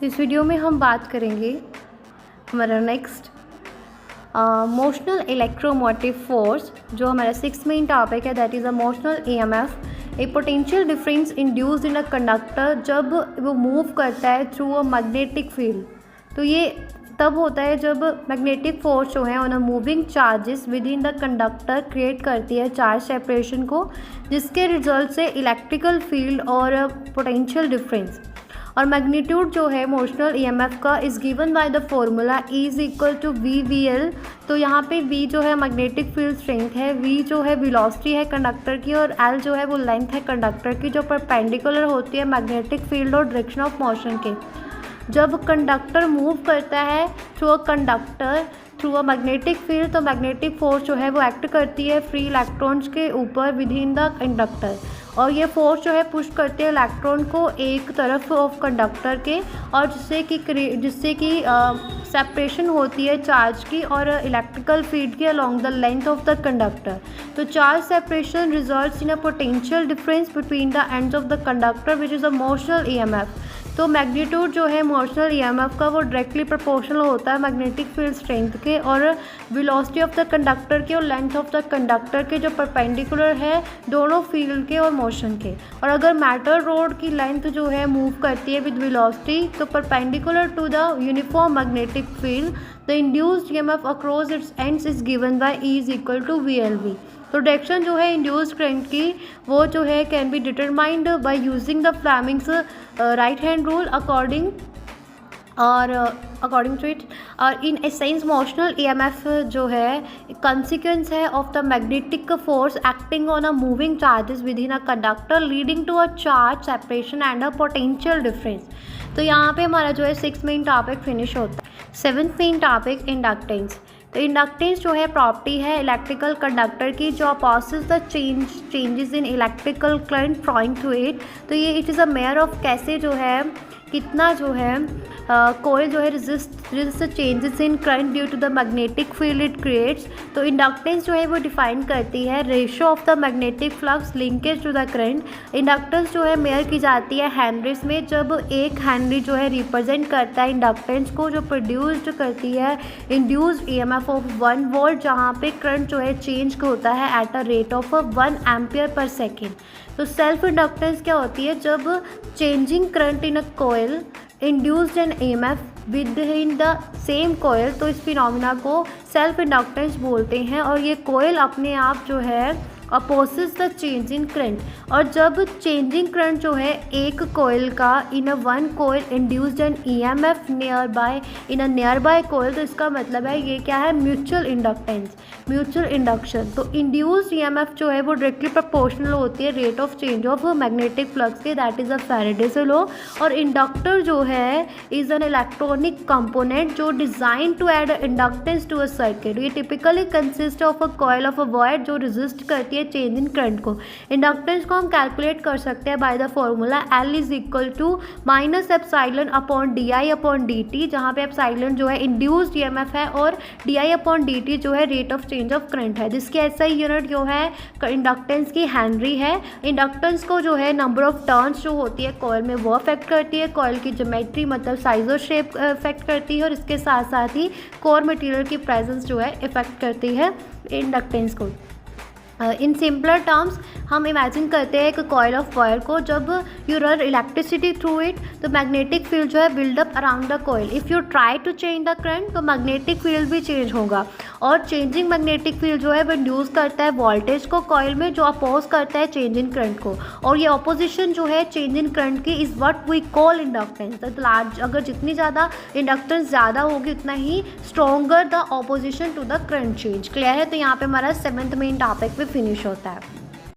इस वीडियो में हम बात करेंगे हमारा नेक्स्ट मोशनल इलेक्ट्रोमोटिव फोर्स, जो हमारा 6 मेन टॉपिक है, that is a motional EMF A potential difference induced in a conductor जब वो मूव करता है थ्रू अ मैग्नेटिक फील्ड। तो ये तब होता है जब मैग्नेटिक फोर्स जो है on a moving charges with in the conductor create करती है चार्ज सेपरेशन को, जिसके रिजल्ट से इलेक्ट्रिकल फील्ड और पोटेंशियल डिफरेंस। और मैग्नीट्यूड जो है मोशनल ईएमएफ का is given by the formula E is equal to VVL। तो यहाँ पे V जो है मैग्नेटिक फील्ड स्ट्रेंथ है, V जो है वेलोसिटी है कंडक्टर की, और L जो है वो लेंथ है कंडक्टर की, जो परपेंडिकुलर होती है मैग्नेटिक फील्ड और डायरेक्शन ऑफ मोशन के। जब कंडक्टर मूव करता है through a conductor through a magnetic field, तो मैग्नेटिक फोर्स जो है वो एक्ट करती है फ्री इलेक्ट्रॉन्स के ऊपर विद इन द कंडक्टर, और ये फोर्स जो है पुश करते हैं इलेक्ट्रॉन को एक तरफ ऑफ कंडक्टर के, और जिससे कि सेपरेशन होती है चार्ज की और इलेक्ट्रिकल फील्ड की along the length of the conductor. तो charge separation results in a potential difference between the ends of the conductor which is a motional EMF. तो मैग्नीट्यूड जो है मोशनल ईएमएफ का वो डायरेक्टली प्रोपोर्शनल होता है magnetic field strength के और वेलोसिटी ऑफ द कंडक्टर के और लेंथ ऑफ द कंडक्टर के, जो परपेंडिकुलर है दोनों फील्ड के और मोशन के। और अगर मेटल रोड की लेंथ जो है मूव करती है विद वेलोसिटी तो perpendicular to the uniform magnetic field, the induced EMF across its ends is given by E is equal to VLV। तो डायरेक्शन जो है इंड्यूस्ड करंट की वो जो है can be determined by using the Fleming's right hand rule according to it. और in essence motional EMF जो है कंसिक्वेंस है of the magnetic force acting on a moving charges with in a conductor leading to a charge separation and a potential difference. तो यहाँ पे हमारा जो है 6 मेन टॉपिक फिनिश होता है। 7th main topic inductance. तो इंडक्टेंस जो है प्रॉपर्टी है इलेक्ट्रिकल कंडक्टर की जो opposes the changes in electrical current flowing through it. तो ये it is a measure of कैसे जो है कितना जो है कोयल जो है resist changes in current due to the magnetic field it creates. तो इंडक्टेंस जो है वो डिफाइन करती है ratio of the magnetic flux linkage to the current. Inductance जो है मेयर की जाती है हेनरीज में, जब 1 हेनरी जो है रिप्रेजेंट करता है इंडक्टेंस को, जो प्रोड्यूस्ड करती है इंड्यूस्ड ईएमएफ ऑफ 1 वोल्ट, जहाँ पे करंट जो है चेंज होता है at a rate of 1 ampere पर सेकेंड। तो सेल्फ इंडक्टेंस क्या होती है, जब changing current in a coil induced an EMF with in the same coil, तो इस फिनोमिना को सेल्फ इंडक्टेंस बोलते हैं। और ये कोयल अपने आप जो है opposes the change in current, और जब चेंजिंग करंट जो है एक कोयल का in a 1 coil induced an EMF nearby in a nearby coil, तो इसका मतलब है ये क्या है, म्यूचुअल इंडक्टेंस, म्यूचुअल इंडक्शन। तो इंड्यूस्ड ईएमएफ जो है वो डायरेक्टली प्रोपोर्शनल होती है rate of change of magnetic flux के, that is a Faraday's law. और इंडक्टर जो है इज़ एन इलेक्ट्रॉनिक कंपोनेंट जो design to add inductance to a circuit. ये typically consist of a coil of a wire जो resist करती है change in current को। इंडक्टेंस को हम कैलकुलेट कर सकते हैं by the formula L is equal to minus epsilon upon DI upon DT, जहाँ पे एप्सिलॉन जो है इंड्यूस्ड ईएमएफ है और DI अपॉन DT जो है rate of change of current है, जिसकी SI यूनिट जो है इंडक्टेंस की हेनरी है। इंडक्टेंस को जो है नंबर ऑफ टर्न्स जो होती है कॉइल में वो अफेक्ट करती है, कॉइल की ज्योमेट्री मतलब साइज और शेप अफेक्ट करती है, और इसके साथ साथ ही कोर मटेरियल की प्रेजेंस जो है इफेक्ट करती है इंडक्टेंस को। इन सिंपलर टर्म्स हम इमेजिन करते हैं एक कॉइल ऑफ वायर को, जब you run electricity through it तो मैग्नेटिक फील्ड जो है build up around the coil. If you try to change the current तो मैग्नेटिक फील्ड भी चेंज होगा, और चेंजिंग मैग्नेटिक फील्ड जो है वो इंड्यूस करता है वोल्टेज को कॉइल में, जो अपोज करता है चेंज इन करंट को। और ये अपोजिशन जो है चेंज इन करंट की is what we call inductance. तो लार्ज अगर जितनी ज़्यादा इंडक्टेंस ज़्यादा होगी उतना ही stronger the opposition to the current change. Clear है? तो यहाँ पे हमारा 7th मेन टॉपिक पे फिनिश होता है।